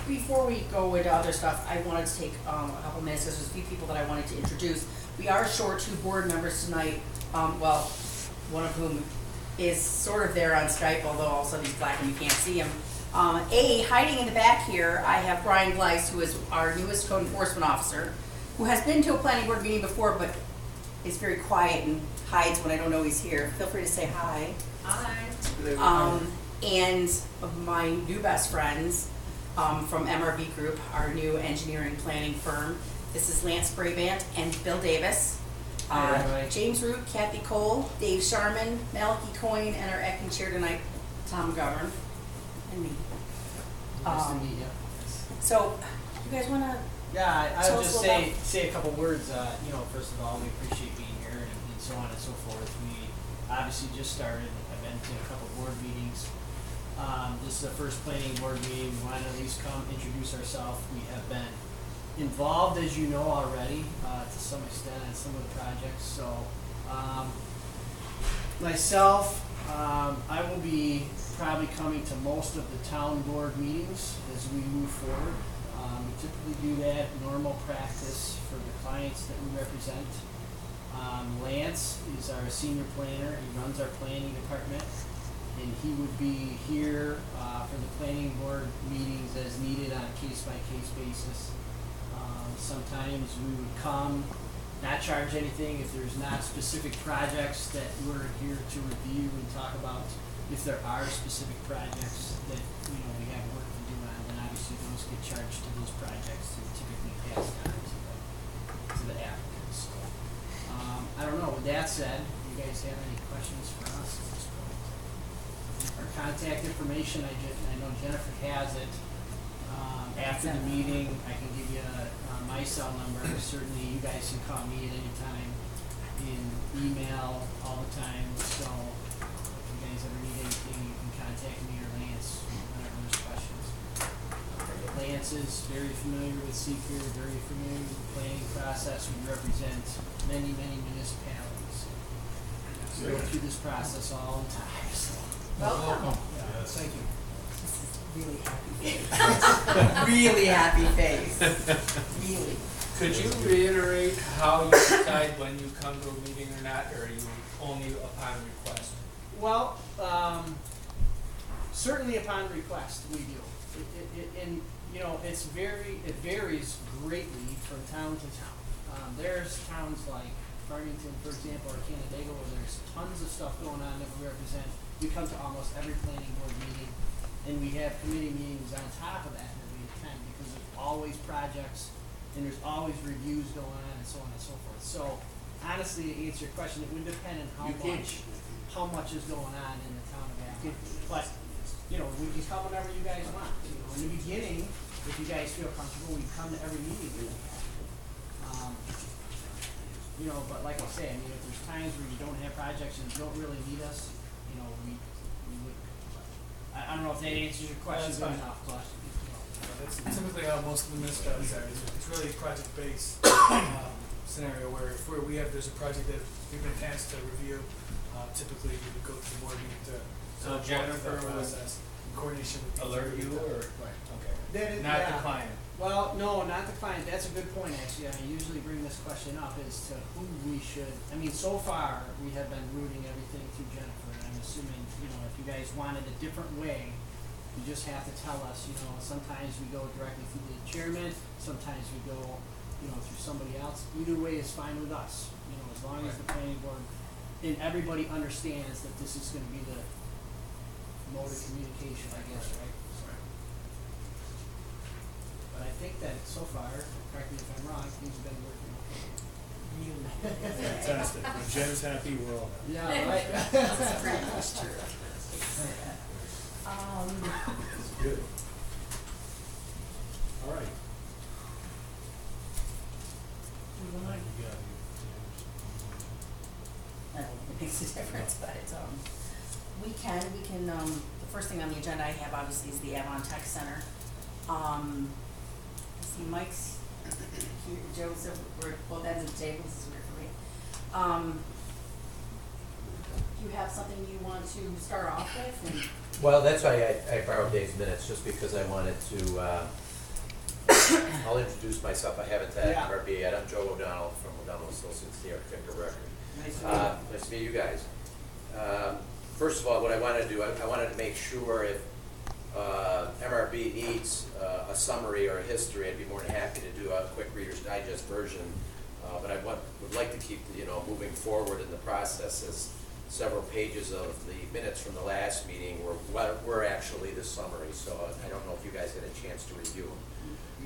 Before we go into other stuff, I wanted to take a couple minutes, because there's a few people that I wanted to introduce. We are short 2 board members tonight, well, one of whom is sort of there on Skype, although all of a sudden he's black and you can't see him. Hiding in the back here, I have Brian Gleiss, who is our newest code enforcement officer, who has been to a planning board meeting before, but is very quiet and hides when I don't know he's here. Feel free to say hi. Hi. And my new best friends from MRB Group, our new engineering planning firm. This is Lance Brabant and Bill Davis. James Root, Kathy Cole, Dave Sharman, Malachi Coyne, and our acting chair tonight, Tom McGovern, and me. Nice to meet you. So, you guys want to? Yeah, I would just say a couple words. First of all, we appreciate being here and so on and so forth. We obviously just started. I've been to a couple board meetings. This is the first planning board meeting. We want to at least come introduce ourselves. We have been involved, as you know already, to some extent on some of the projects. So, myself, I will be probably coming to most of the town board meetings as we move forward. We typically do that normal practice for the clients that we represent. Lance is our senior planner. He runs our planning department, and he would be here for the planning board meetings as needed on a case-by-case basis. Sometimes we would come, not charge anything if there's not specific projects that we're here to review and talk about. If there are specific projects that we have work to do on, then obviously those get charged to those projects and typically passed on to the applicants. So, I don't know. With that said, do you guys have any questions for us at this point? Our contact information, I know Jennifer has it. After the meeting, I can give you my cell number. Certainly, you guys can call me at any time, in email all the time. So, if you guys ever need anything, you can contact me or Lance whenever there's questions. Lance is very familiar with Seeker, very familiar with the planning process. We represent many, many municipalities. We go through this process all the time. So. Welcome. Yeah, yes. Thank you. Really happy face. Really happy face. Really. Could you reiterate how you decide when you come to a meeting or not, or are you only upon request? Well, certainly upon request we do. It varies greatly from town to town. There's towns like Farmington, for example, or Canandaigua, where there's tons of stuff going on that we represent. We come to almost every planning board meeting, and we have committee meetings on top of that we attend, because there's always projects and there's always reviews going on and so on and so forth. So honestly, to answer your question, it would depend on how much is going on in the town of Avon. But we can come whenever you guys want. In the beginning, if you guys feel comfortable, we come to every meeting. But like I say, if there's times where you don't have projects and you don't really need us, we would. I don't know if that answers your question. That's fine. That's typically how most of the municipalities are. It's really a project-based scenario where if there's a project that we've been tasked to review, typically we would go to the board meeting to Jennifer that would process in coordination with alert you, or right. Okay. Not the client. Well, no, not the client. That's a good point, actually. I usually bring this question up as to who we should. So far we have been routing everything through Jennifer, and I'm assuming if you guys wanted a different way, you just have to tell us. Sometimes we go directly through the chairman, sometimes we go through somebody else. Either way is fine with us. As long as the planning board and everybody understands that this is going to be the mode of communication, I guess, right? But I think that so far, correct me if I'm wrong, things have been working okay. Fantastic. When Jen's happy, we're all happy. Yeah, right. That's pretty much true. Good. All right. I don't think it makes a difference, but we can, the first thing on the agenda I have obviously is the Avon Tech Center. I see Mike's here, Joseph, we're both ends of the table, this is weird for me. Do you have something you want to start off with? And Well, that's why I borrowed Dave's minutes, just because I wanted to, I'll introduce myself. I haven't had Yeah. MRB yet. I'm Joe O'Donnell from O'Donnell Associates, the architect of record. Nice to meet you. Nice to meet you guys. First of all, what I wanted to do, I wanted to make sure if MRB needs a summary or a history, I'd be more than happy to do a quick Reader's Digest version. But I would like to keep, moving forward in the process, as several pages of the minutes from the last meeting were actually the summary, so I don't know if you guys had a chance to review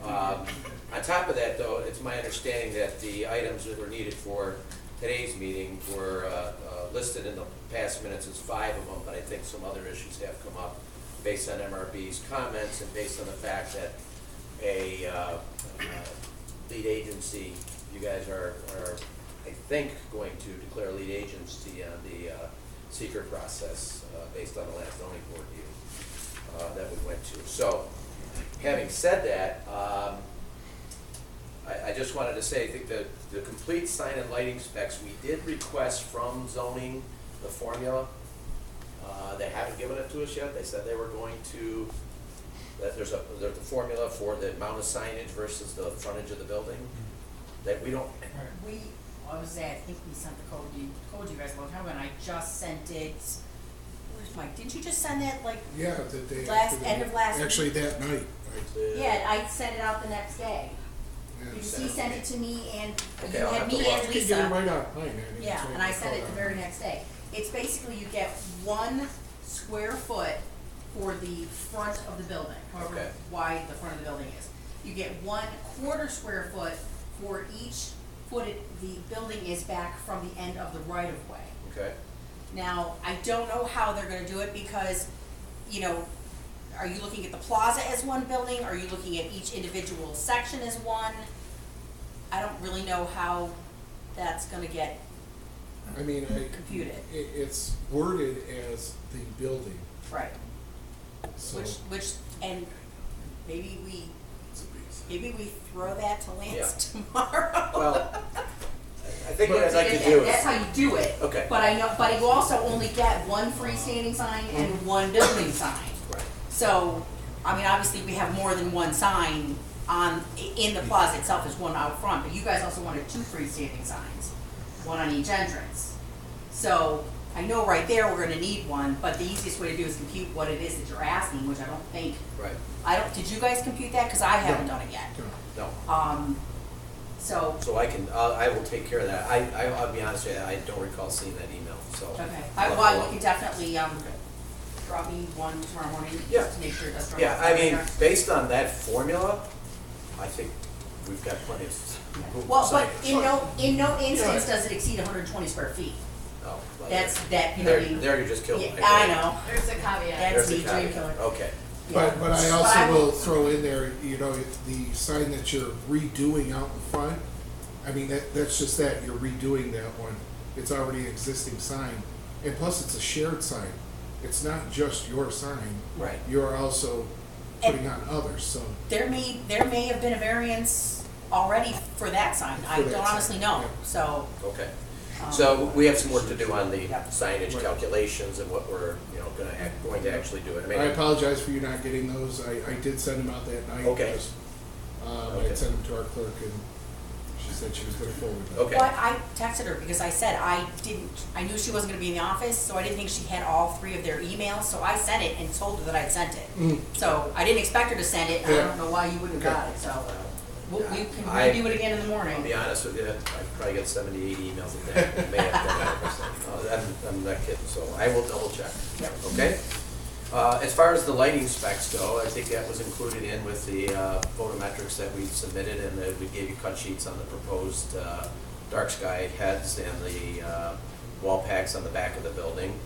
them. On top of that, though, it's my understanding that the items that were needed for today's meeting were listed in the past minutes as 5 of them, but I think some other issues have come up based on MRB's comments and based on the fact that a lead agency, you guys are I think going to declare lead agency on the seeker process based on the last zoning board meeting that we went to. So, having said that, I just wanted to say, I think that the complete sign and lighting specs, we did request from zoning the formula. They haven't given it to us yet. They said they were going to, that there's the formula for the amount of signage versus the frontage of the building. That we don't, I was there, I think we sent the code you guys a long time ago, and I just sent it, where's Mike, didn't you just send that, like, Yeah, the day Last- after the end of last actually that night. yeah, I sent it out the next day. Yeah. Because he sent it to me and, Okay, you I'll had have to me look. and I could get it Lisa. right on mine. Yeah, and I sent it the very next day. It's basically you get 1 square foot for the front of the building, however Okay. wide the front of the building is. You get 1/4 square foot for each foot the building is back from the end of the right of way. okay, Now, I don't know how they're gonna do it because, are you looking at the plaza as one building? Are you looking at each individual section as one? I don't really know how that's gonna get I mean, computed. it's worded as the building, Right. so. Which, and maybe we throw that to Lance tomorrow. well, I think what I'd like to do That's is, how you do it. okay. But you also only get 1 freestanding sign and 1 building sign. Right. So, I mean, obviously, we have more than 1 sign in the plaza itself, is 1 out front, but you guys also wanted 2 freestanding signs, 1 on each entrance. So, I know right there we're gonna need 1, but the easiest way to do is compute what it is that you're asking, which I don't think, Right, did you guys compute that? Cause I haven't done it yet. No. no. So, So I will take care of that. I'll be honest with you, I don't recall seeing that email, so. okay, I'll you can definitely, drop me 1 tomorrow morning, Yeah. just to make sure that's right. Yeah, I mean, based on that formula, I think we've got plenty of. Well, but signage. in no instance does it exceed 120 square feet. Oh, well, That's, There, you there you just killed me. yeah, I know, There's a caveat. that's There's the the dream caveat. killer. Okay, Yeah. But I But also I will throw in there, the sign that you're redoing out in front, I mean, that's just that, you're redoing that one. It's already an existing sign, and plus it's a shared sign. It's not just your sign. right. You're also putting on others, so. There may have been a variance already for that sign, I For that don't sign, honestly know, yeah. so. Okay. So we have some work to do on the Yep. signage Right. calculations and what we're, going to actually do it. I mean, I apologize for you not getting those. I did send them out that night. Okay. Just, Okay. I sent them to our clerk, and she said she was going to forward them. Okay. But I texted her because I said I knew she wasn't gonna be in the office, so I didn't think she had all 3 of their emails, so I sent it and told her that I'd sent it. Mm. So I didn't expect her to send it, I Yeah. don't know why you wouldn't have got it, so. We can redo it again in the morning. I'll be honest with you, I probably get 70, 80 emails a day. May have done 100%. I'm not kidding, so I will double check. Yep. Okay? As far as the lighting specs go, I think that was included in with the photometrics that we submitted, and we gave you cut sheets on the proposed dark sky heads and the wall packs on the back of the building.